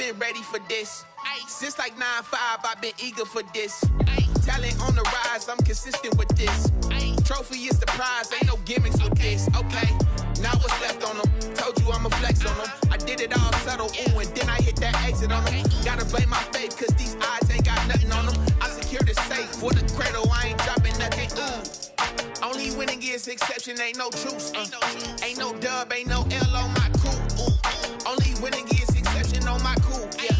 been ready for this. Since like 9-5, I've been eager for this. Talent on the rise, I'm consistent with this. Trophy is the prize, ain't no gimmicks with this. Okay, now what's left on them? Told you I'ma flex on them. I did it all subtle, ooh, and then I hit that exit on them. Gotta blame my faith, cause these odds ain't got nothing on them. I secured the safe for the cradle, I ain't dropping nothing, ooh. Only winning is exception, ain't no truce. Ain't no dub, ain't no L on my crew. Only winning is exception on my crew. Yeah.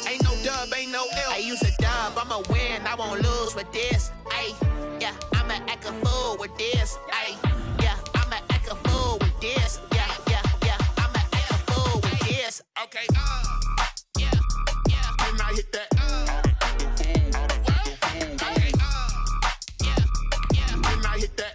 Ain't no dub, ain't no L. I use a dub, I'ma win, I won't lose with this. Ay, yeah, I'ma act a fool with this. Ay, yeah, I'ma act a fool with this. Yeah, yeah, yeah, I'ma act a fool with this. Okay, yeah, yeah. When I hit that, okay, yeah, yeah. When I hit that.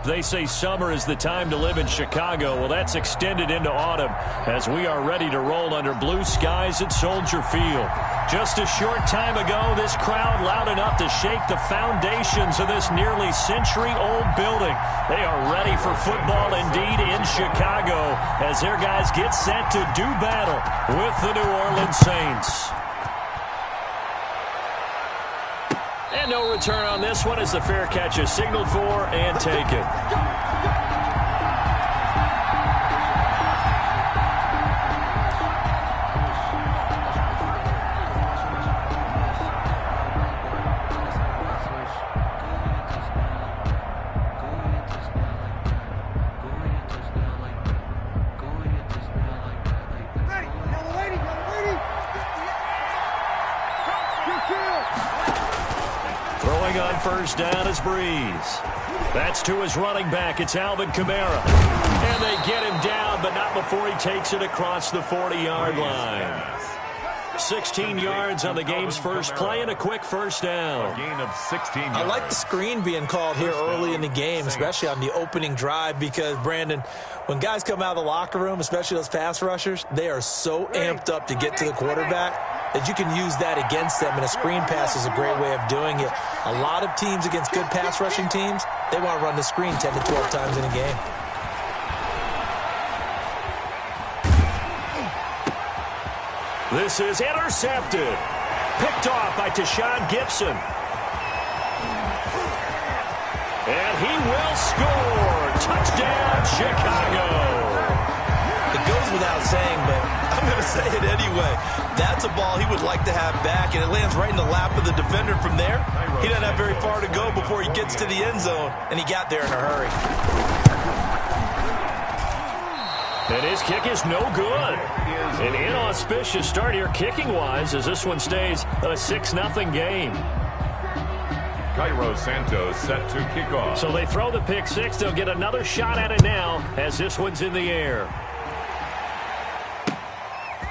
They say summer is the time to live in Chicago. Well, that's extended into autumn as we are ready to roll under blue skies at Soldier Field. Just a short time ago, this crowd loud enough to shake the foundations of this nearly century-old building. They are ready for football indeed in Chicago as their guys get set to do battle with the New Orleans Saints. And no return on this one as the fair catch is signaled for and taken. On first down is Breeze. That's to his running back. It's Alvin Kamara. And they get him down, but not before he takes it across the 40-yard line. 16 yards on the game's first play and a quick first down. A gain of 16 yards. I like the screen being called here early in the game, especially on the opening drive, because, Brandon, when guys come out of the locker room, especially those pass rushers, they are so amped up to get to the quarterback that you can use that against them, and a screen pass is a great way of doing it. A lot of teams against good pass rushing teams, they want to run the screen 10 to 12 times in a game. This is intercepted. Picked off by Tashawn Gibson. And he will score. Touchdown, Chicago. It goes without saying, but I'm going to say it anyway. That's a ball he would like to have back, and it lands right in the lap of the defender from there. He doesn't have very far to go before he gets to the end zone, and he got there in a hurry. And his kick is no good. An inauspicious start here kicking-wise as this one stays a 6-0 game. Cairo Santos set to kick off. So they throw the pick six. They'll get another shot at it now as this one's in the air.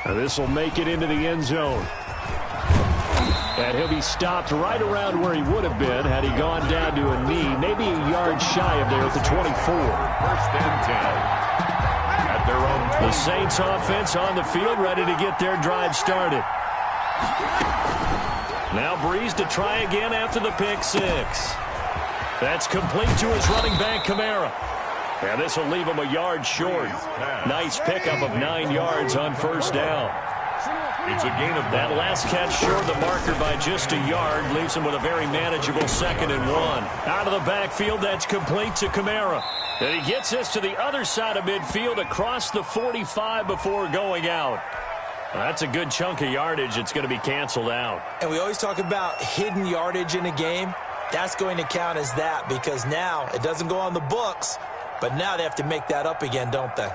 This will make it into the end zone. And he'll be stopped right around where he would have been had he gone down to a knee, maybe a yard shy of there at the 24. First and 10. At their own 20. The Saints offense on the field, ready to get their drive started. Now Breeze to try again after the pick six. That's complete to his running back, Kamara. And this will leave him a yard short. Nice pickup of 9 yards on first down. It's a gain of that last catch short the marker by just a yard leaves him with a very manageable 2nd and 1. Out of the backfield, that's complete to Kamara. And he gets this to the other side of midfield across the 45 before going out. That's a good chunk of yardage. It's going to be canceled out. And we always talk about hidden yardage in a game. That's going to count as that because now it doesn't go on the books, but now they have to make that up again, don't they?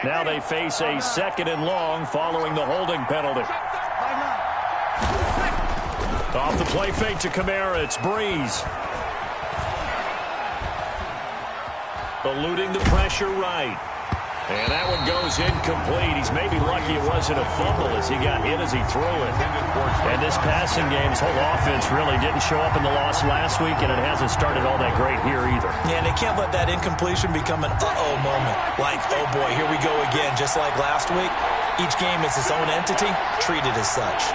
Now they face a 2nd and long following the holding penalty. Off the play fake to Kamara, it's Breeze. Eluding the pressure right. And that one goes incomplete. He's maybe lucky it wasn't a fumble as he got hit as he threw it. And this passing game's whole offense really didn't show up in the loss last week, and it hasn't started all that great here either. Yeah, and they can't let that incompletion become an uh-oh moment. Like, oh boy, here we go again, just like last week. Each game is its own entity, treated as such.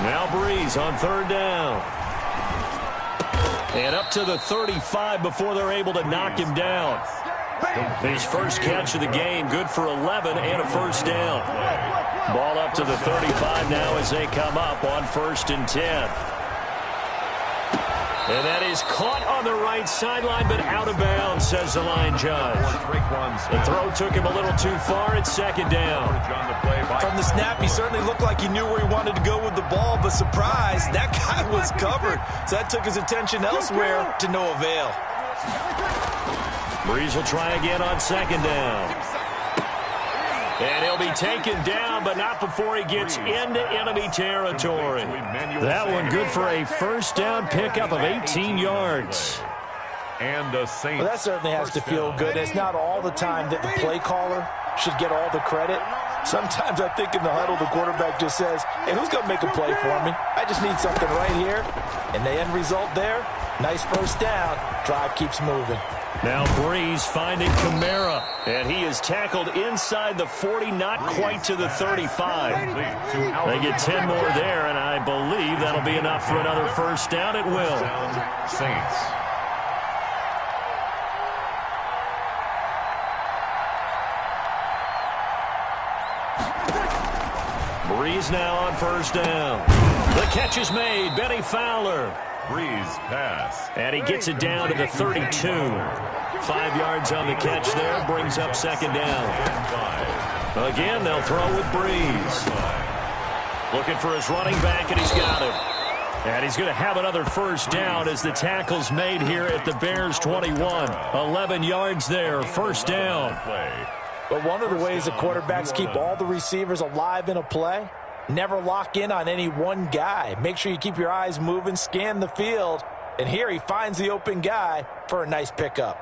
Now Breeze on third down. And up to the 35 before they're able to knock him down. His first catch of the game, good for 11 and a first down. Ball up to the 35 now as they come up on 1st and 10. And that is caught on the right sideline, but out of bounds, says the line judge. The throw took him a little too far. It's 2nd down. From the snap, he certainly looked like he knew where he wanted to go with the ball, but surprise, that guy was covered. So that took his attention elsewhere to no avail. Breeze will try again on 2nd down. And he'll be taken down, but not before he gets into enemy territory. That one good for a first down pickup of 18 yards. And the Saints. Well, that certainly has to feel good. It's not all the time that the play caller should get all the credit. Sometimes I think in the huddle, the quarterback just says, hey, who's going to make a play for me? I just need something right here. And the end result there, nice first down. Drive keeps moving. Now Breeze finding Kamara, and he is tackled inside the 40, not quite to the 35. They get 10 more there, and I believe that'll be enough for another first down. It will. Saints. Breeze now on first down. The catch is made. Benny Fowler. Breeze pass. And he gets it down to the 32. 5 yards on the catch there. Brings up 2nd down. Again, they'll throw with Breeze. Looking for his running back, and he's got him. And he's going to have another first down as the tackle's made here at the Bears 21. 11 yards there. First down. But one of the ways the quarterbacks keep all the receivers alive in a play, never lock in on any one guy. Make sure you keep your eyes moving, scan the field. And here he finds the open guy for a nice pickup.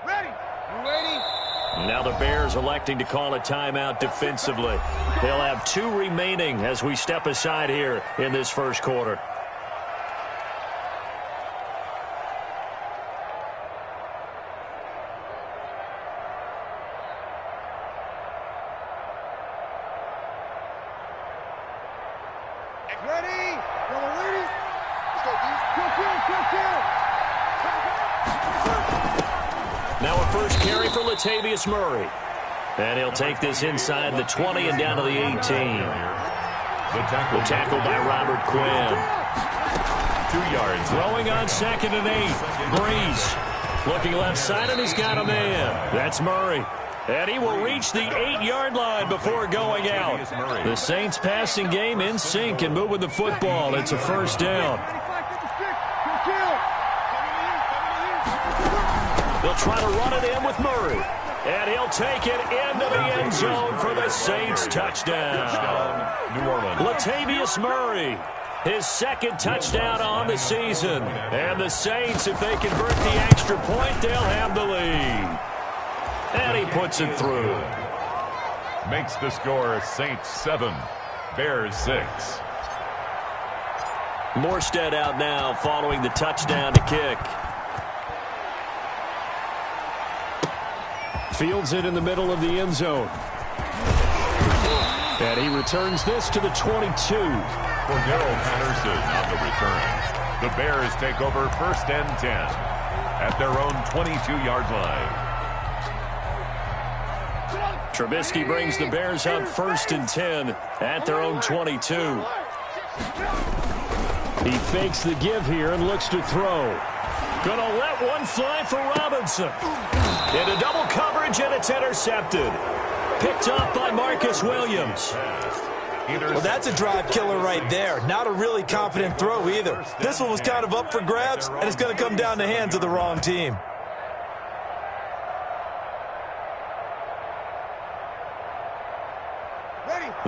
Ready. You ready? Now the Bears electing to call a timeout defensively. They'll have 2 remaining as we step aside here in this first quarter. Now a first carry for Latavius Murray. And he'll take this inside the 20 and down to the 18. The tackle by Robert Quinn. 2 yards. Throwing on 2nd and 8. Breeze looking left side, and he's got a man. That's Murray. And he will reach the 8-yard line before going out. The Saints passing game in sync and moving the football. It's a first down. They'll try to run it in with Murray. And he'll take it into the end zone for the Saints touchdown. New Orleans. Latavius Murray, his 2nd touchdown on the season. And the Saints, if they convert the extra point, they'll have the lead. And he puts it through. Makes the score Saints 7, Bears 6. Morstead out now following the touchdown to kick. Fields it in the middle of the end zone. And he returns this to the 22. Cordero Patterson on the return. The Bears take over 1st and 10 at their own 22-yard line. Trubisky brings the Bears up 1st and 10 at their own 22. He fakes the give here and looks to throw. Gonna let one fly for Robinson. Into double coverage, and it's intercepted. Picked up by Marcus Williams. Well, that's a drive killer right there. Not a really confident throw either. This one was kind of up for grabs, and it's going to come down the hands of the wrong team.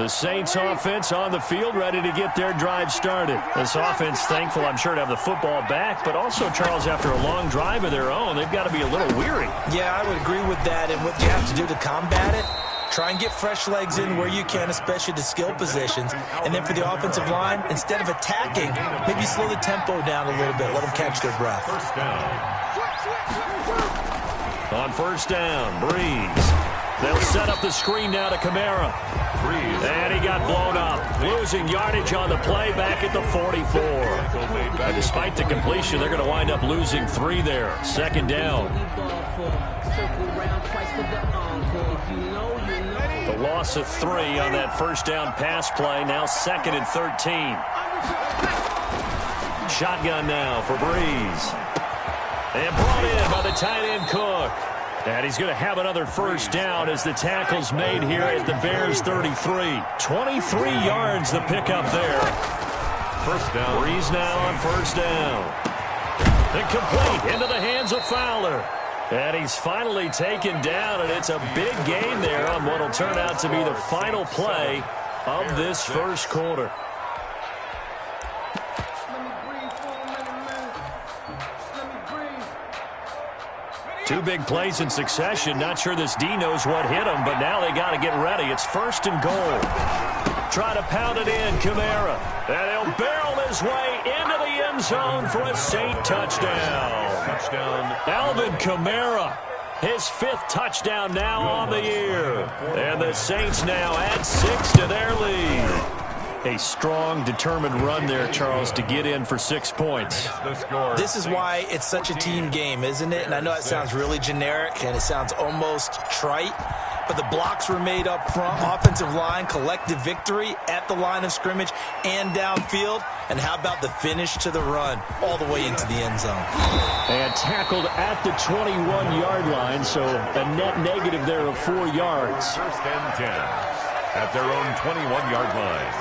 The Saints offense on the field, ready to get their drive started. This offense thankful, I'm sure, to have the football back, but also, Charles, after a long drive of their own, they've got to be a little weary. Yeah, I would agree with that, and what you have to do to combat it, try and get fresh legs in where you can, especially the skill positions. And then for the offensive line, instead of attacking, maybe slow the tempo down a little bit, let them catch their breath. First down. On first down, Breeze. They'll set up the screen now to Kamara. And he got blown up. Losing yardage on the play back at the 44. And despite the completion, they're going to wind up losing 3 there. Second down. The loss of 3 on that first down pass play. Now 2nd and 13. Shotgun now for Breeze. And brought in by the tight end Cook. And he's going to have another first down as the tackle's made here at the Bears 33. 23 yards the pickup there. First down. Breeze now on first down. Incomplete into the hands of Fowler. And he's finally taken down, and it's a big gain there on what will turn out to be the final play of this first quarter. Two big plays in succession. Not sure this D knows what hit him, but now they got to get ready. It's 1st and goal. Try to pound it in, Kamara. And he'll barrel his way into the end zone for a Saint touchdown. Alvin Kamara, his 5th touchdown now on the year. And the Saints now add 6 to their lead. A strong, determined run there, Charles, to get in for 6 points. This is why it's such a team game, isn't it? And I know it sounds really generic and it sounds almost trite, but the blocks were made up front, offensive line, collective victory at the line of scrimmage and downfield. And how about the finish to the run all the way into the end zone? And tackled at the 21-yard line, so a net negative there of 4 yards. 1st and 10 at their own 21-yard line.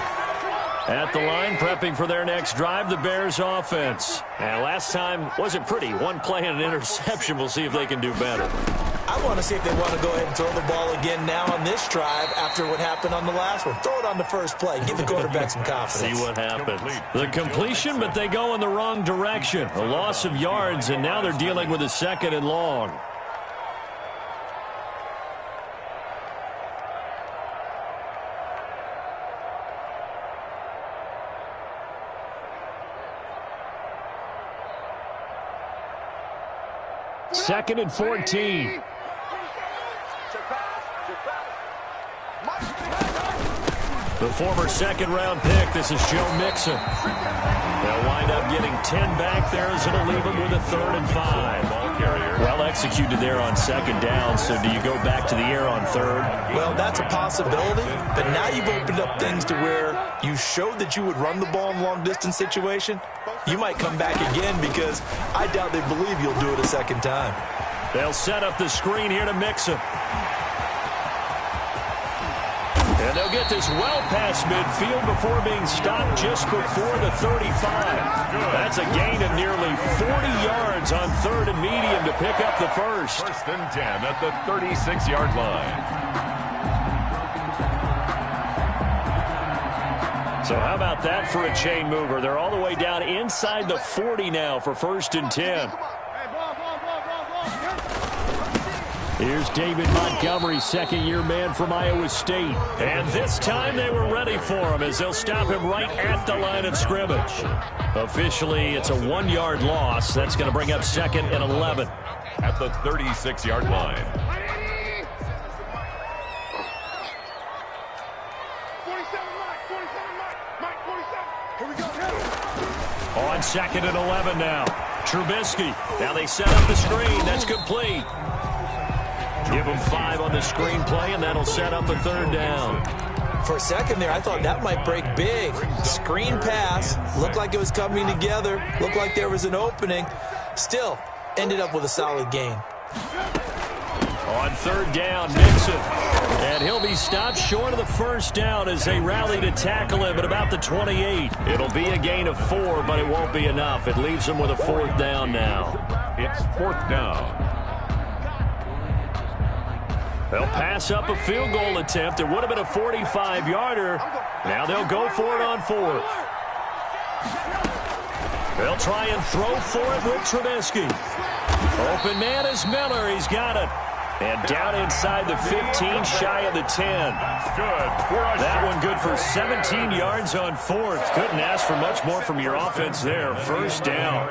At the line, prepping for their next drive, the Bears offense. And last time wasn't pretty. 1 play and an interception. We'll see if they can do better. I want to see if they want to go ahead and throw the ball again now on this drive after what happened on the last one. Throw it on the first play. Give the quarterback some confidence. See what happens. The completion, but they go in the wrong direction. A loss of yards, and now they're dealing with a 2nd and long. Second and 14. The former 2nd-round pick, this is Joe Mixon. They'll wind up getting 10 back there as it'll leave them with a 3rd and 5. Ball carrier. Well executed there on 2nd down, so do you go back to the air on 3rd? Well, that's a possibility, but now you've opened up things to where you showed that you would run the ball in long-distance situation. You might come back again because I doubt they believe you'll do it a 2nd time. They'll set up the screen here to Mixon. And they'll get this well past midfield before being stopped just before the 35. That's a gain of nearly 40 yards on 3rd and medium to pick up the first. 1st and 10 at the 36-yard line. So how about that for a chain mover? They're all the way down inside the 40 now for 1st and 10. Here's David Montgomery, 2nd-year man from Iowa State. And this time they were ready for him as they'll stop him right at the line of scrimmage. Officially, it's a 1-yard loss. That's going to bring up 2nd and 11. At the 36-yard line. 47, Mike, 47. Here we go. On 2nd and 11 now. Trubisky. Now they set up the screen. That's complete. Give them 5 on the screen play, and that'll set up a 3rd down. For a second there, I thought that might break big. Screen pass. Looked like it was coming together. Looked like there was an opening. Still, ended up with a solid gain. On 3rd down, Mixon. And he'll be stopped short of the first down as they rally to tackle him at about the 28. It'll be a gain of 4, but it won't be enough. It leaves them with a 4th down now. It's 4th down. They'll pass up a field goal attempt. It would have been a 45-yarder. Now they'll go for it on fourth. They'll try and throw for it with Trubisky. Open man is Miller. He's got it. And down inside the 15, shy of the 10. That one good for 17 yards on fourth. Couldn't ask for much more from your offense there. First down.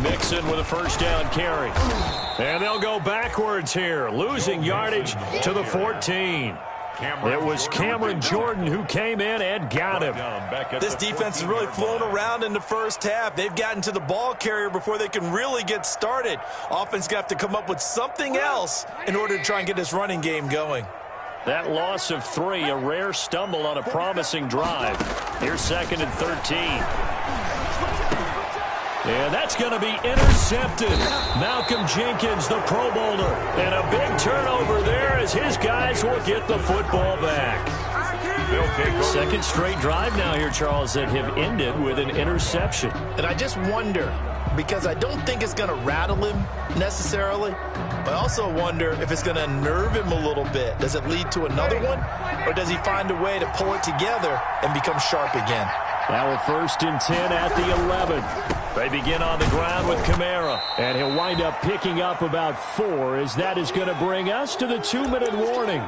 Mixon with a first down carry. And they'll go backwards here, losing yardage to the 14. It was Cameron Jordan who came in and got him. This defense has really flown around in the first half. They've gotten to the ball carrier before they can really get started. Offense going to have to come up with something else in order to try and get this running game going. That loss of 3, a rare stumble on a promising drive. Here's 2nd and 13. And that's going to be intercepted. Malcolm Jenkins, the Pro Bowler. And a big turnover there as his guys will get the football back. Second straight drive now here, Charles, that have ended with an interception. And I just wonder, because I don't think it's going to rattle him necessarily, but I also wonder if it's going to unnerve him a little bit. Does it lead to another one, or does he find a way to pull it together and become sharp again? Now a 1st and 10 at the 11. They begin on the ground with Kamara, and he'll wind up picking up about 4 as that is going to bring us to the 2-minute warning.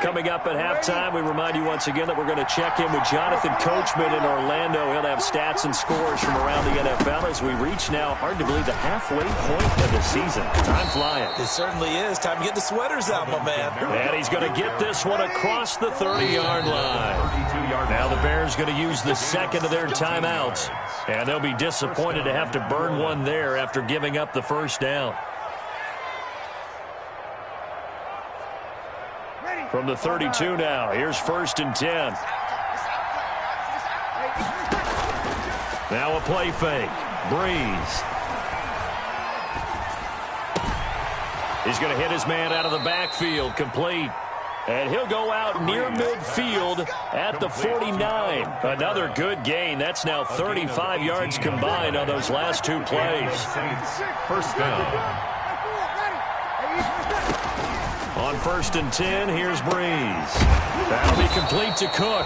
Coming up at halftime, we remind you once again that we're going to check in with Jonathan Coachman in Orlando. He'll have stats and scores from around the NFL as we reach now, hard to believe, the halfway point of the season. Time flying. It certainly is. Time to get the sweaters out, my man. And he's going to get this one across the 30-yard line. Now the Bears going to use the second of their timeouts, and they'll be disappointed to have to burn one there after giving up the first down. From the 32 now, here's 1st and 10. Now a play fake. Breeze. He's going to hit his man out of the backfield, complete. And he'll go out near midfield at the 49. Another good gain. That's now 35 yards combined on those last 2 plays. First down. On 1st and 10, here's Breeze. That'll be complete to Cook.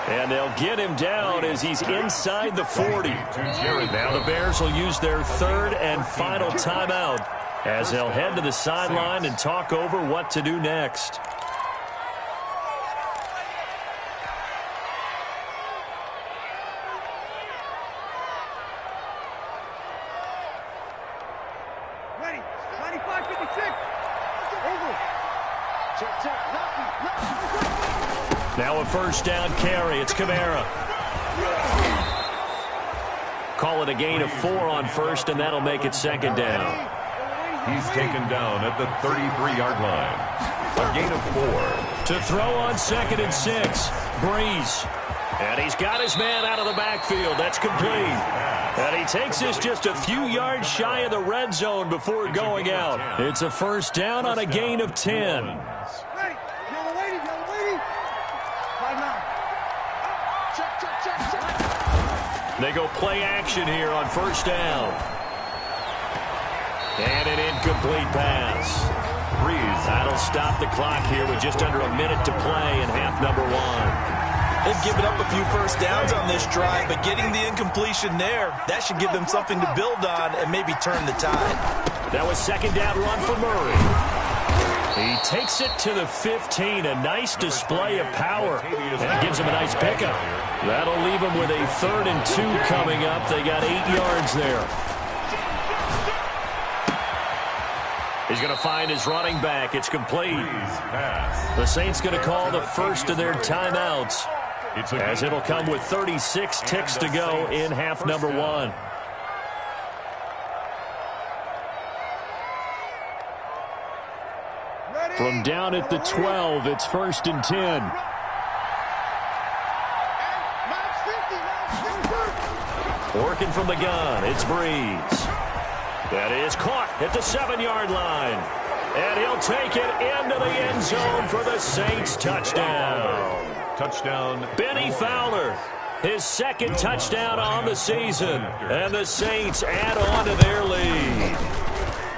And they'll get him down as he's inside the 40. Now the Bears will use their 3rd and final timeout as they'll head to the sideline and talk over what to do next. Now a first down carry. It's Kamara. Call it a gain of 4 on first, and that'll make it 2nd down. He's taken down at the 33-yard line. A gain of 4. To throw on 2nd and 6. Breeze. And he's got his man out of the backfield. That's complete. And he takes this just a few yards shy of the red zone before going out. It's a first down on a gain of 10. They go play action here on first down. And an incomplete pass. Breeze. That'll stop the clock here with just under a minute to play in half number 1. They've given up a few first downs on this drive, but getting the incompletion there, that should give them something to build on and maybe turn the tide. That was 2nd down run for Murray. He takes it to the 15. A nice display of power. And it gives him a nice pickup. That'll leave him with a 3rd and 2 coming up. They got 8 yards there. He's going to find his running back. It's complete. The Saints going to call the first of their timeouts, as it'll come with 36 ticks to go in half number 1. From down at the 12, it's 1st and 10. Working from the gun, it's Breeze. That is caught at the 7-yard line. And he'll take it into the end zone for the Saints touchdown. Touchdown. Benny Fowler, his second touchdown on the season. And the Saints add on to their lead.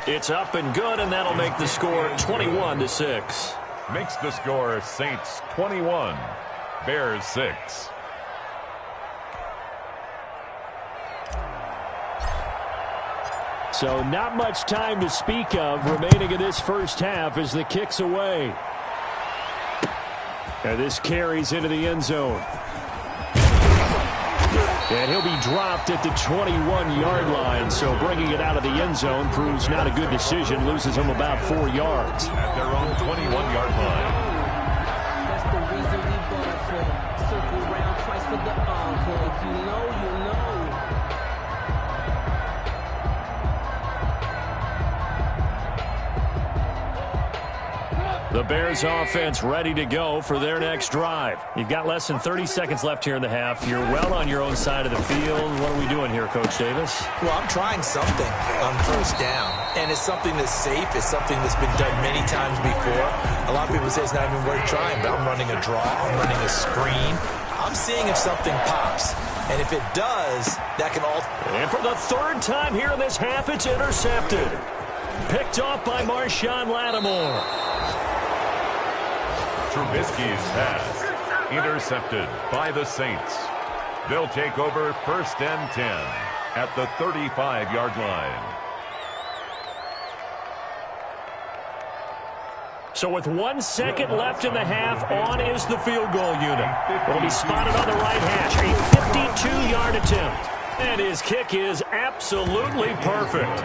It's up and good, and that'll make the score 21-6. Makes the score Saints 21, Bears 6. So not much time to speak of remaining in this first half as the kick's away. And this carries into the end zone. And he'll be dropped at the 21-yard line, so bringing it out of the end zone proves not a good decision. Loses him about 4 yards. At their own 21-yard line. That's the reason we bought for. Circle round twice for the encore. If you know, you know. The Bears offense ready to go for their next drive. You've got less than 30 seconds left here in the half. You're well on your own side of the field. What are we doing here, Coach Davis? Well, I'm trying something on first down, and it's something that's safe. It's something that's been done many times before. A lot of people say it's not even worth trying, but I'm running a draw. I'm running a screen. I'm seeing if something pops, and if it does, that can alter. And for the third time here in this half, it's intercepted. Picked off by Marshawn Lattimore. Trubisky's pass intercepted by the Saints. They'll take over first and 10 at the 35-yard line. So with 1 second left in the half, on is the field goal unit. It'll be spotted on the right hash. A 52-yard attempt. And his kick is absolutely perfect.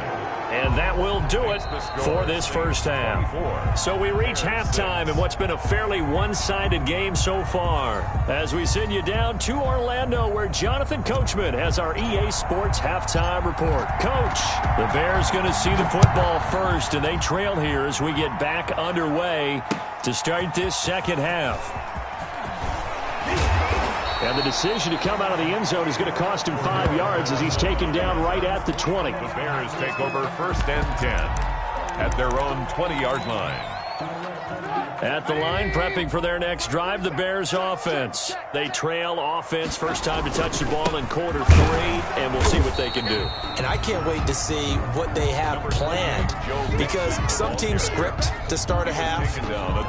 And that will do it for this first half. So we reach halftime in what's been a fairly one-sided game so far. As we send you down to Orlando, where Jonathan Coachman has our EA Sports halftime report. Coach, the Bears going to see the football first, and they trail here as we get back underway to start this second half. And the decision to come out of the end zone is going to cost him 5 yards as he's taken down right at the 20. The Bears take over first and 10 at their own 20-yard line. At the line, prepping for their next drive, the Bears offense. They trail offense, first time to touch the ball in quarter 3, and we'll see what they can do. And I can't wait to see what they have planned, because some teams script to start a half.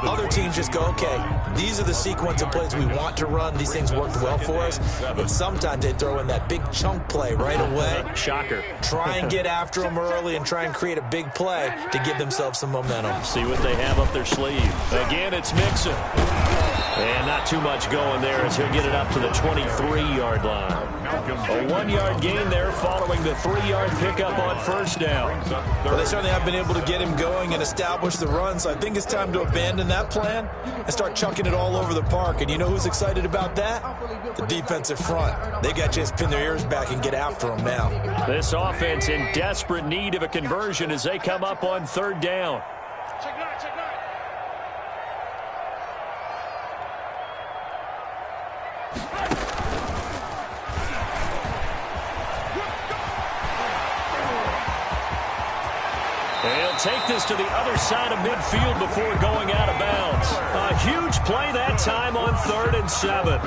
Other teams just go, okay, these are the sequence of plays we want to run. These things worked well for us. And sometimes they throw in that big chunk play right away. Shocker. Try and get after them early and try and create a big play to give themselves some momentum. See what they have up their sleeve. Again, it's Mixon. And not too much going there as he'll get it up to the 23-yard line. A 1-yard gain there following the 3-yard pickup on first down. Well, they certainly have been able to get him going and establish the run, so I think it's time to abandon that plan and start chucking it all over the park. And you know who's excited about that? The defensive front. They got a chance to pin their ears back and get after him now. This offense in desperate need of a conversion as they come up on third down. Check nine, check nine. They'll take this to the other side of midfield before going out of bounds. A huge play that time on 3rd and 7.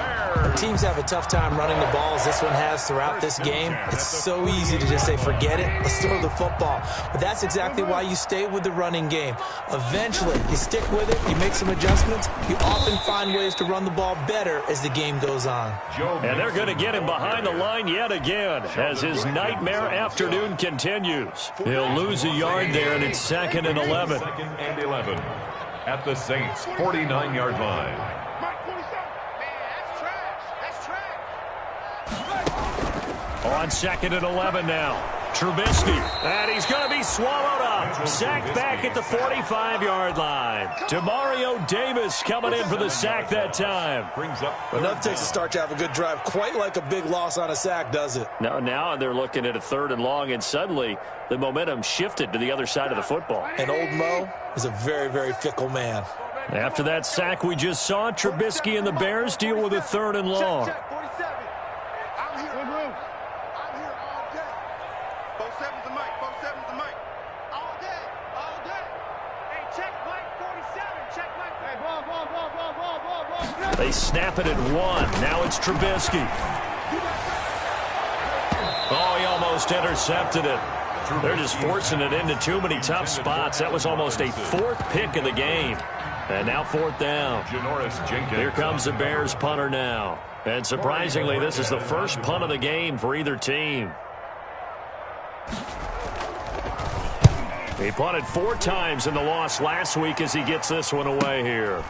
When teams have a tough time running the ball, as this one has throughout this game, it's so easy to just say, forget it, let's throw the football. But that's exactly why you stay with the running game. Eventually, you stick with it, you make some adjustments, you often find ways to run the ball better as the game goes on. And they're going to get him behind the line yet again as his nightmare afternoon continues. He'll lose a yard there, and it's 2nd and 11. 2nd and 11 at the Saints' 49-yard line. Mike 47. Man, that's trash. On 2nd and 11 now. Trubisky, and he's going to be swallowed up. Sacked back at the 45-yard line. Demario Davis coming in for the sack that time. Brings up Enough takes a start to have a good drive, quite like a big loss on a sack, does it? Now they're looking at a 3rd and long, and suddenly the momentum shifted to the other side of the football. And old Mo is a very, very fickle man. After that sack we just saw, Trubisky and the Bears deal with a 3rd and long. Check, 47. I'm here. I'm here all day. 47's the mic. 47's the mic. All day. All day. Hey, They snap it at 1. Now it's Trubisky. Oh, he almost intercepted it. They're just forcing it into too many tough spots. That was almost a 4th pick of the game. And now 4th down. Here comes the Bears punter now. And surprisingly, this is the first punt of the game for either team. He punted 4 times in the loss last week as he gets this one away here.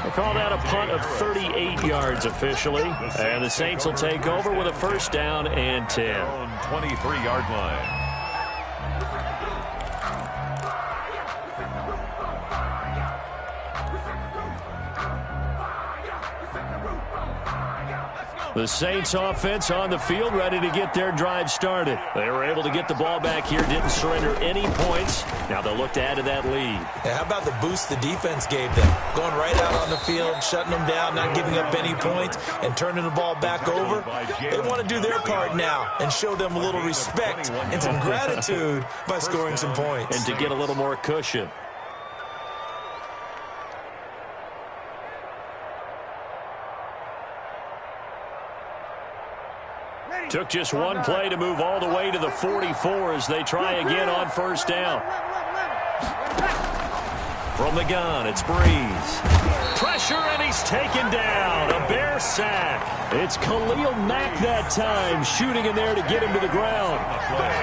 They call that a punt of 38 yards officially. And the Saints will take over with a 1st down and 10. 23-yard line. The Saints offense on the field, ready to get their drive started. They were able to get the ball back here, didn't surrender any points. Now they'll look to add to that lead. Yeah, how about the boost the defense gave them? Going right out on the field, shutting them down, not giving up any points, and turning the ball back over. They want to do their part now and show them a little respect and some gratitude by scoring some points. And to get a little more cushion. Took just one play to move all the way to the 44 as they try again on 1st down. From the gun, it's Breeze. Pressure, and he's taken down. A Bear sack. It's Khalil Mack that time, shooting in there to get him to the ground.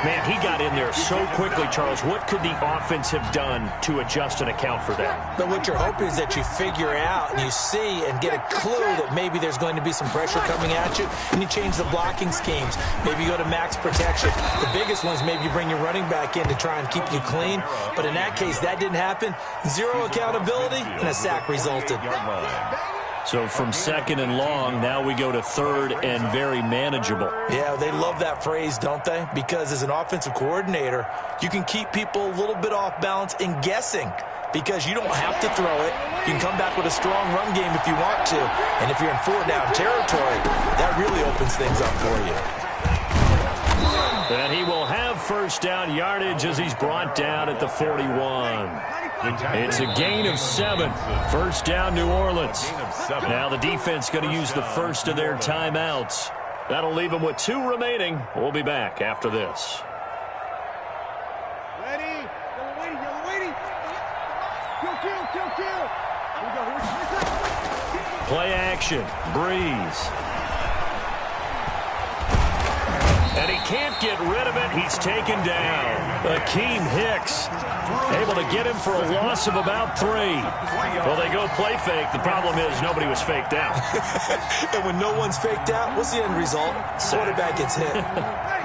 Man, he got in there so quickly, Charles. What could the offense have done to adjust and account for that? But what you're hoping is that you figure out and you see and get a clue that maybe there's going to be some pressure coming at you, and you change the blocking schemes. Maybe you go to max protection. The biggest one is maybe you bring your running back in to try and keep you clean. But in that case, that didn't happen. 0 accountability, and a sack resulted. So from 2nd and long, now we go to 3rd and very manageable. Yeah, they love that phrase, don't they? Because as an offensive coordinator, you can keep people a little bit off balance in guessing because you don't have to throw it. You can come back with a strong run game if you want to. And if you're in 4-down territory, that really opens things up for you. And he will have 1st down yardage as he's brought down at the 41. It's a gain of 7. 1st down, New Orleans. Now the defense going to use the first of their timeouts. That'll leave them with 2 remaining. We'll be back after this. Ready? You're waiting. Kill. Play action. Breeze. And he can't get rid of it. He's taken down. Akeem Hicks able to get him for a loss of about 3. Well, they go play fake. The problem is nobody was faked out. And when no one's faked out, what's the end result? Quarterback gets hit.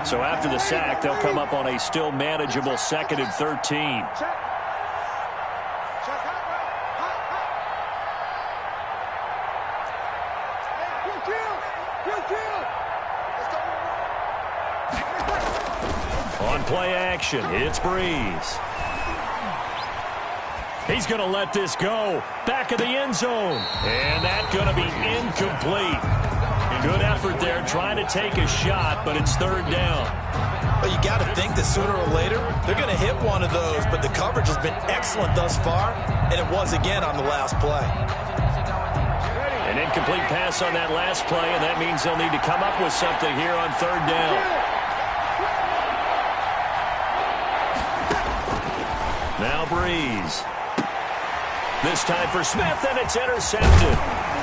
So after the sack, they'll come up on a still manageable 2nd and 13. On play action, it's Breeze. He's going to let this go. Back of the end zone. And that's going to be incomplete. Good effort there trying to take a shot, but it's 3rd down. But you got to think that sooner or later, they're going to hit one of those, but the coverage has been excellent thus far, and it was again on the last play. An incomplete pass on that last play, and that means they'll need to come up with something here on 3rd down. Now Breeze. This time for Smith, and it's intercepted.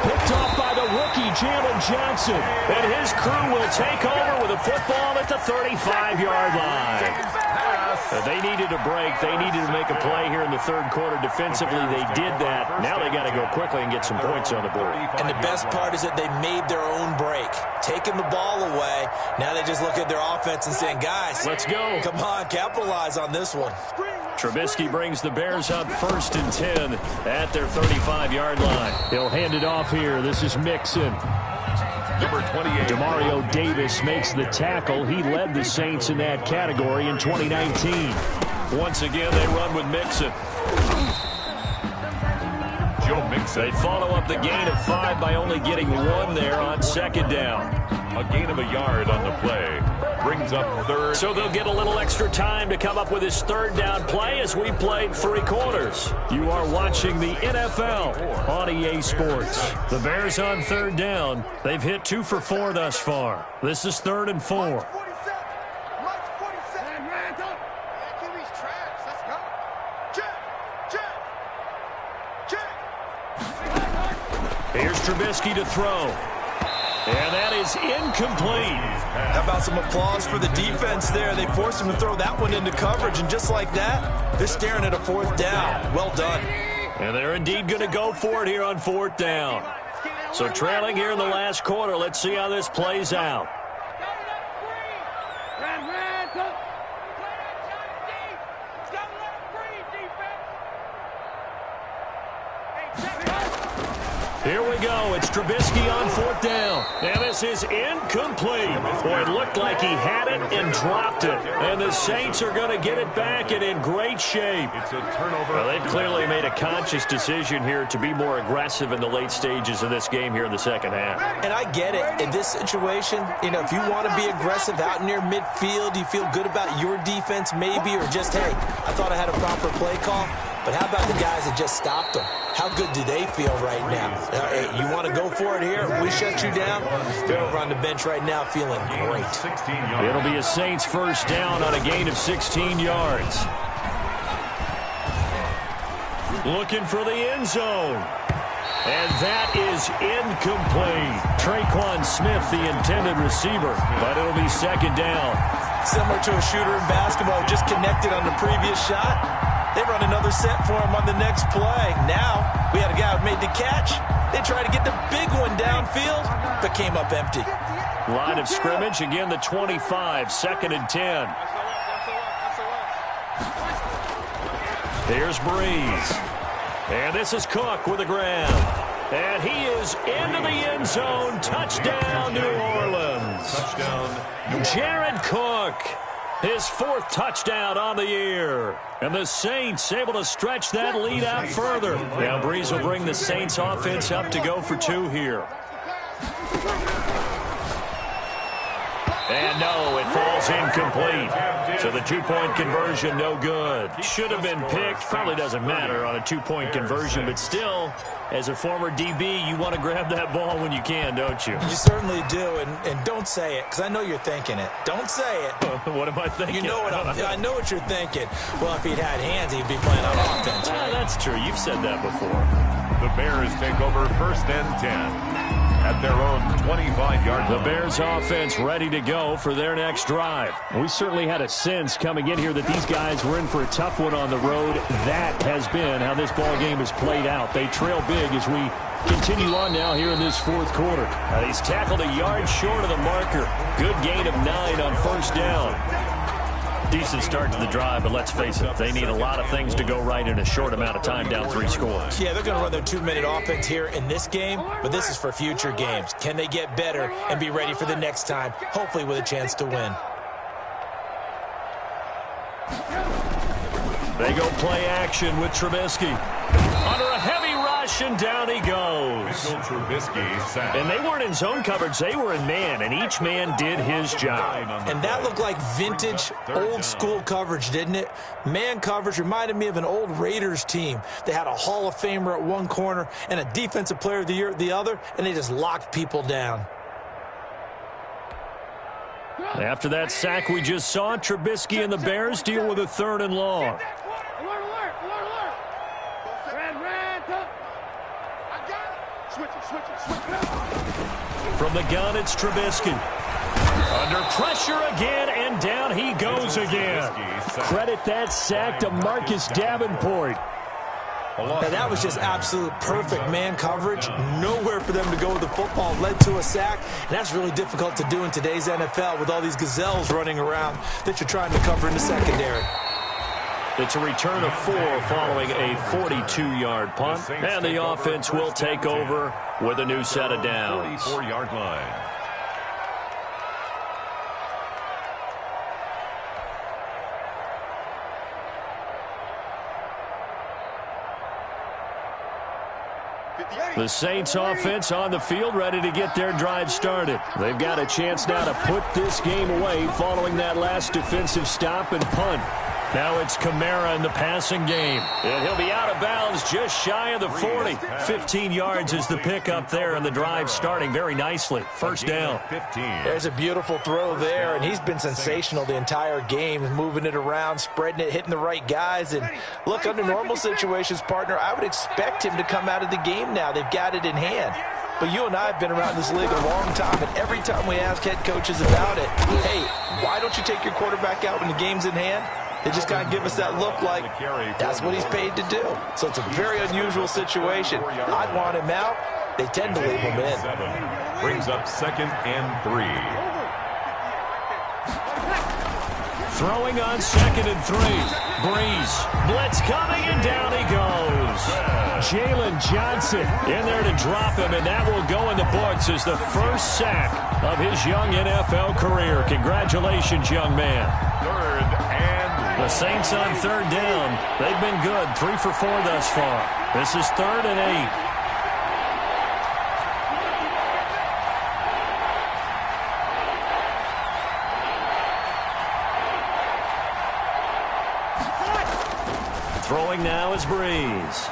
Picked off by the rookie, Jalen Johnson. And his crew will take over with a football at the 35-yard line. They needed a break. They needed to make a play here in the 3rd quarter. Defensively, they did that. Now they got to go quickly and get some points on the board. And the best part is that they made their own break. Taking the ball away. Now they just look at their offense and saying, guys, let's go. Come on, capitalize on this one. Trubisky brings the Bears up 1st and 10 at their 35-yard line. He'll hand it off here. This is Mixon. Number 28. Demario Davis makes the tackle. He led the Saints in that category in 2019. Once again, they run with Mixon. Joe Mixon. They follow up the gain of 5 by only getting 1 there on 2nd down. A gain of a yard on the play. Brings up third. So they'll get a little extra time to come up with his third down play as we played 3 quarters. You are watching the NFL on EA Sports. The Bears on third down. They've hit 2 for 4 thus far. This is 3rd and 4. Here's Trubisky to throw. And that is incomplete. How about some applause for the defense there? They forced him to throw that one into coverage, and just like that, they're staring at a 4th down. Well done. And they're indeed going to go for it here on 4th down. So trailing here in the last quarter. Let's see how this plays out. Here we go. It's Trubisky on 4th down. And this is incomplete. Boy, it looked like he had it and dropped it. And the Saints are going to get it back and in great shape. It's a turnover. Well, they've clearly made a conscious decision here to be more aggressive in the late stages of this game here in the second half. And I get it. In this situation, you know, if you want to be aggressive out near midfield, you feel good about your defense maybe, or just, hey, I thought I had a proper play call. But how about the guys that just stopped them? How good do they feel right now? Hey, you want to go for it here? We shut you down. They're over on the bench right now feeling great. It'll be a Saints first down on a gain of 16 yards. Looking for the end zone. And that is incomplete. Traquan Smith, the intended receiver, but it'll be 2nd down. Similar to a shooter in basketball, just connected on the previous shot. They run another set for him on the next play. Now, we had a guy who made the catch. They tried to get the big one downfield, but came up empty. Line of scrimmage, again the 25, 2nd and 10. Here's Breeze. And this is Cook with a grab. And he is into the end zone. Touchdown, New Orleans. Touchdown. Jared Cook. His 4th touchdown on the year. And the Saints able to stretch that lead out further. Now Breeze will bring the Saints offense up to go for 2 here. And no, it falls incomplete. So the 2-point conversion, no good. Should have been picked. Probably doesn't matter on a 2-point conversion, but still, as a former DB, you want to grab that ball when you can, don't you? You certainly do, and don't say it, because I know you're thinking it. Don't say it. What am I thinking? You know what I know what you're thinking. Well, if he'd had hands, he'd be playing on offense, right? That's true. You've said that before. The Bears take over 1st and 10. At their own 25-yard line. The Bears offense ready to go for their next drive. We certainly had a sense coming in here that these guys were in for a tough one on the road. That has been how this ball game has played out. They trail big as we continue on now here in this 4th quarter. He's tackled a yard short of the marker. Good gain of 9 on 1st down. Decent start to the drive, but let's face it, they need a lot of things to go right in a short amount of time, down 3 scores. Yeah, they're going to run their 2-minute offense here in this game, but this is for future games. Can they get better and be ready for the next time, hopefully with a chance to win? They go play action with Trubisky. Under a heavy rush, and down he goes. And they weren't in zone coverage. They were in man, and each man did his job. And that looked like vintage, old-school coverage, didn't it? Man coverage reminded me of an old Raiders team. They had a Hall of Famer at one corner and a Defensive Player of the Year at the other, and they just locked people down. After that sack we just saw, Trubisky and the Bears deal with a 3rd and long. From the gun, it's Trubisky. Under pressure again, and down he goes again. Credit that sack to Marcus Davenport. Now, that was just absolute perfect man coverage. Nowhere for them to go with the football. Led to a sack, and that's really difficult to do in today's NFL with all these gazelles running around that you're trying to cover in the secondary. It's a return of 4 following a 42-yard punt, and the offense will take over with a new set of downs. 44-yard line. The Saints offense on the field, ready to get their drive started. They've got a chance now to put this game away following that last defensive stop and punt. Now it's Kamara in the passing game. And he'll be out of bounds just shy of the 40. 15 yards is the pickup there, and the drive starting very nicely. First down. There's a beautiful throw there, and he's been sensational the entire game, moving it around, spreading it, hitting the right guys. And look, under normal situations, partner, I would expect him to come out of the game now. They've got it in hand. But you and I have been around this league a long time, and every time we ask head coaches about it, hey, why don't you take your quarterback out when the game's in hand? They just kind of give us that look like that's what he's paid to do. So it's a very unusual situation. I'd want him out. They tend to leave him in. Brings up 2nd and 3. Throwing on 2nd and 3. Breeze. Blitz coming, and down he goes. Jalen Johnson in there to drop him, and that will go in the books as the first sack of his young NFL career. Congratulations, young man. 3rd and the Saints on 3rd down. They've been good, 3 for 4 thus far. This is 3rd and 8. Throwing now is Breeze.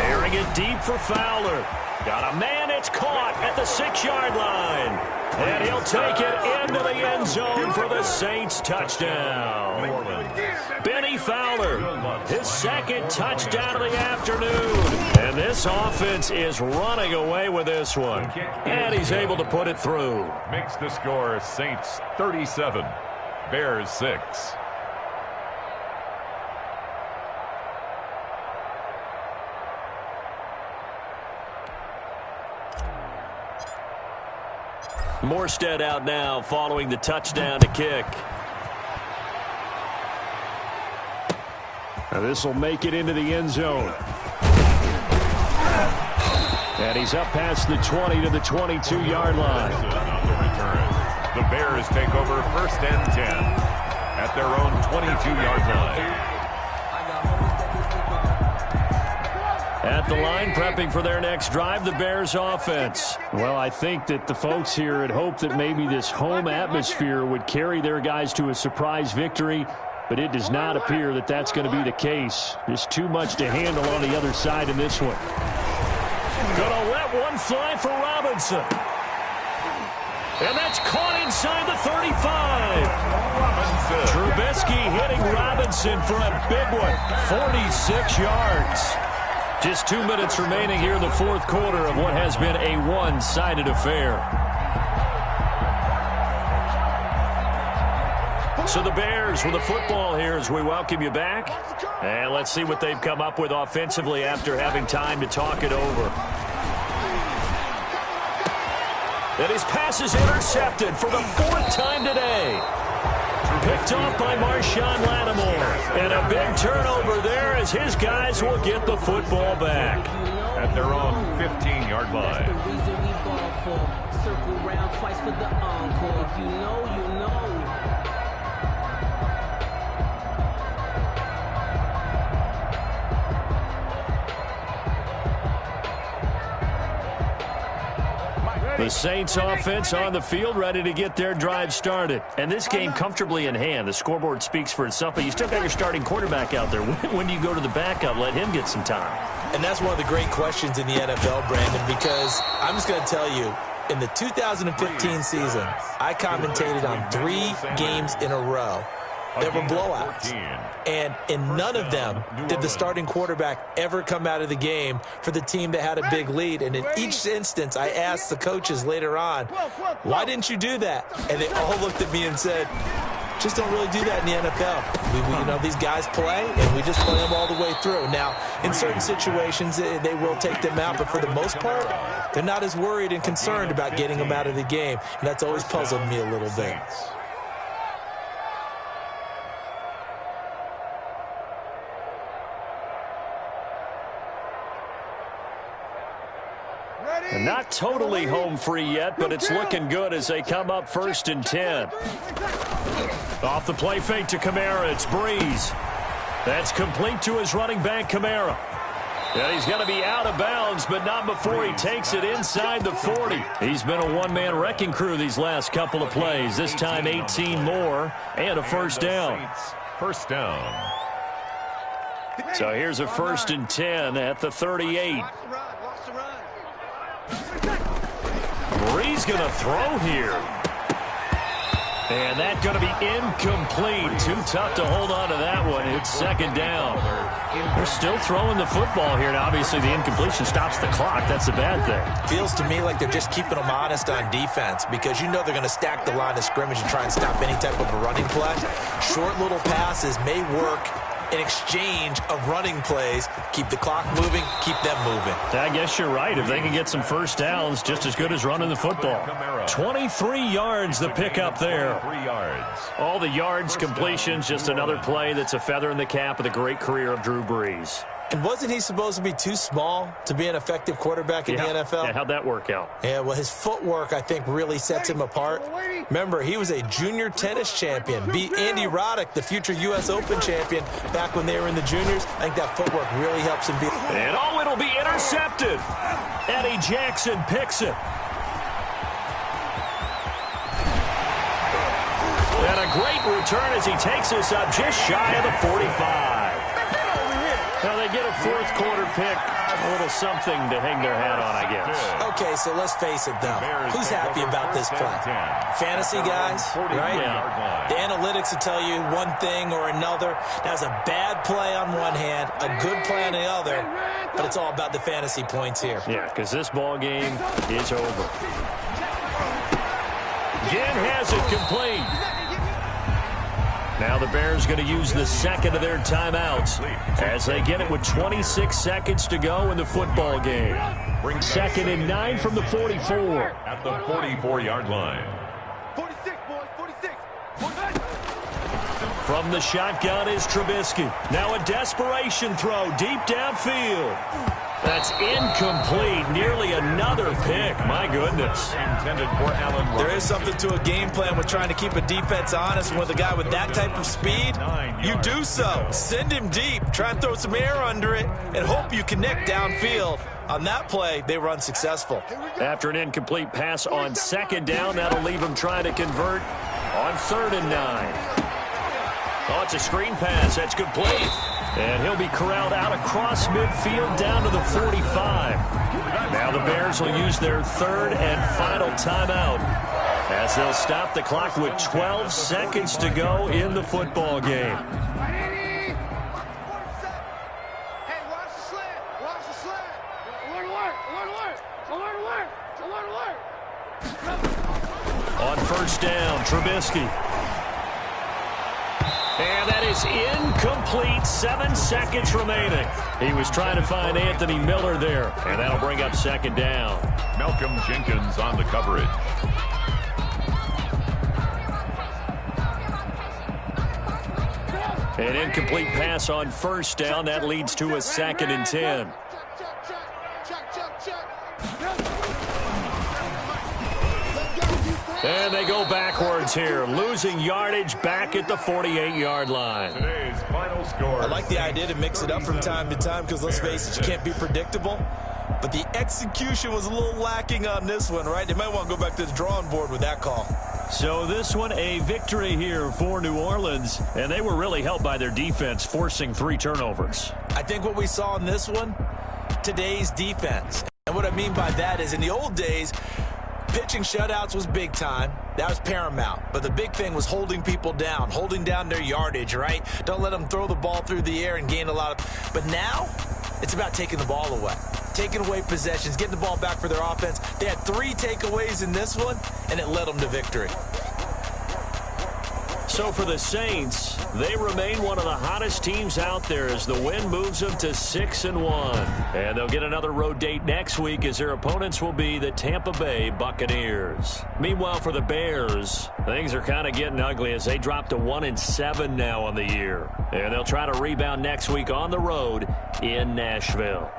Airing it deep for Fowler. Got a man, it's caught at the 6-yard line. And he'll take it into the end zone for the Saints touchdown. Benny Fowler, his 2nd touchdown of the afternoon. And this offense is running away with this one. And he's able to put it through. Makes the score Saints 37, Bears 6. Morstead out now following the touchdown to kick. Now this will make it into the end zone. And he's up past the 20 to the 22-yard line. The Bears take over 1st and 10 at their own 22-yard line. At the line, prepping for their next drive, the Bears offense. Well, I think that the folks here had hoped that maybe this home atmosphere would carry their guys to a surprise victory, but it does not appear that that's going to be the case. There's too much to handle on the other side in this one. Gonna let one fly for Robinson. And that's caught inside the 35. Trubisky hitting Robinson for a big one, 46 yards. Just 2 minutes remaining here in the 4th quarter of what has been a one-sided affair. So the Bears with the football here as we welcome you back. And let's see what they've come up with offensively after having time to talk it over. And his pass is intercepted for the 4th time today. Picked off by Marshawn Lattimore. And a big turnover there as his guys will get the football back. At their own 15-yard line. That's the reason we ball for. Circle round twice for the encore. If you know, you know. The Saints offense on the field, ready to get their drive started. And this game comfortably in hand. The scoreboard speaks for itself, but you still got your starting quarterback out there. When do you go to the backup? Let him get some time. And that's one of the great questions in the NFL, Brandon, because I'm just going to tell you, in the 2015 season, I commentated on 3 games in a row. There were blowouts. And in none of them did the starting quarterback ever come out of the game for the team that had a big lead. And in each instance, I asked the coaches later on, why didn't you do that? And they all looked at me and said, just don't really do that in the NFL. You know, these guys play, and we just play them all the way through. Now, in certain situations, they will take them out, but for the most part, they're not as worried and concerned about getting them out of the game. And that's always puzzled me a little bit. Not totally home free yet, but it's looking good as they come up 1st and 10. Off the play fake to Kamara, it's Breeze. That's complete to his running back, Kamara. And he's going to be out of bounds, but not before he takes it inside the 40. He's been a one-man wrecking crew these last couple of plays. This time 18 more and a first down. First down. So here's a 1st and 10 at the 38. Bree's going to throw here. And that's going to be incomplete. Too tough to hold on to that one. It's 2nd down. They're still throwing the football here. Now, obviously, the incompletion stops the clock. That's a bad thing. Feels to me like they're just keeping them honest on defense because you know they're going to stack the line of scrimmage and try and stop any type of a running play. Short little passes may work in exchange of running plays. Keep the clock moving, keep them moving. I guess you're right. If they can get some first downs, just as good as running the football. 23 yards the pickup there. 3 yards. All the yards, completions, just another play that's a feather in the cap of the great career of Drew Brees. And wasn't he supposed to be too small to be an effective quarterback in the NFL? Yeah, how'd that work out? Yeah, well, his footwork, I think, really sets him apart. Remember, he was a junior tennis champion, beat Andy Roddick, the future U.S. Open champion, back when they were in the juniors. I think that footwork really helps him beat. And it'll be intercepted. Eddie Jackson picks it. And a great return as he takes us up just shy of the 45. Now they get a 4th quarter pick. A little something to hang their hat on, I guess. Okay, so let's face it, though. Who's happy about this play? Fantasy guys, right? Yeah. The analytics will tell you one thing or another. That's a bad play on one hand, a good play on the other, but it's all about the fantasy points here. Yeah, because this ball game is over. Ginn has it complete. Now the Bears going to use the 2nd of their timeouts as they get it with 26 seconds to go in the football game. 2nd and 9 from the 44. At the 44-yard line. 46, boys, 46. From the shotgun is Trubisky. Now a desperation throw deep downfield. That's incomplete. Nearly another pick. My goodness. Intended for Allen. There is something to a game plan with trying to keep a defense honest. With a guy with that type of speed, you do so. Send him deep. Try and throw some air under it and hope you connect downfield. On that play, they were unsuccessful. After an incomplete pass on 2nd down, that'll leave him trying to convert on 3rd and 9. Oh, it's a screen pass. That's complete. And he'll be corralled out across midfield down to the 45. Now the Bears will use their 3rd and final timeout as they'll stop the clock with 12 seconds to go in the football game. Hey, watch the slant. Watch the slant. Alert, alert, alert, alert, alert, alert, alert. On 1st down, Trubisky. And that is incomplete. 7 seconds remaining. He was trying to find Anthony Miller there. And that'll bring up 2nd down. Malcolm Jenkins on the coverage. An incomplete pass on 1st down. That leads to a 2nd and 10. And they go backwards here, losing yardage back at the 48-yard line. Today's final score. I like the idea to mix it up from time to time because, let's face it, you can't be predictable. But the execution was a little lacking on this one, right? They might want to go back to the drawing board with that call. So this one, a victory here for New Orleans. And they were really helped by their defense, forcing 3 turnovers. I think what we saw in this one, today's defense. And what I mean by that is in the old days, pitching shutouts was big time. That was paramount. But the big thing was holding people down, holding down their yardage, right? Don't let them throw the ball through the air and gain a lot of... But now, it's about taking the ball away. Taking away possessions, getting the ball back for their offense. They had 3 takeaways in this one, and it led them to victory. So for the Saints, they remain one of the hottest teams out there as the win moves them to 6-1. And they'll get another road date next week as their opponents will be the Tampa Bay Buccaneers. Meanwhile, for the Bears, things are kind of getting ugly as they drop to 1-7 now on the year. And they'll try to rebound next week on the road in Nashville.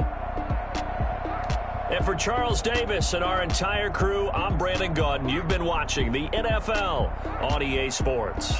And for Charles Davis and our entire crew, I'm Brandon Gaudin. You've been watching the NFL on EA Sports.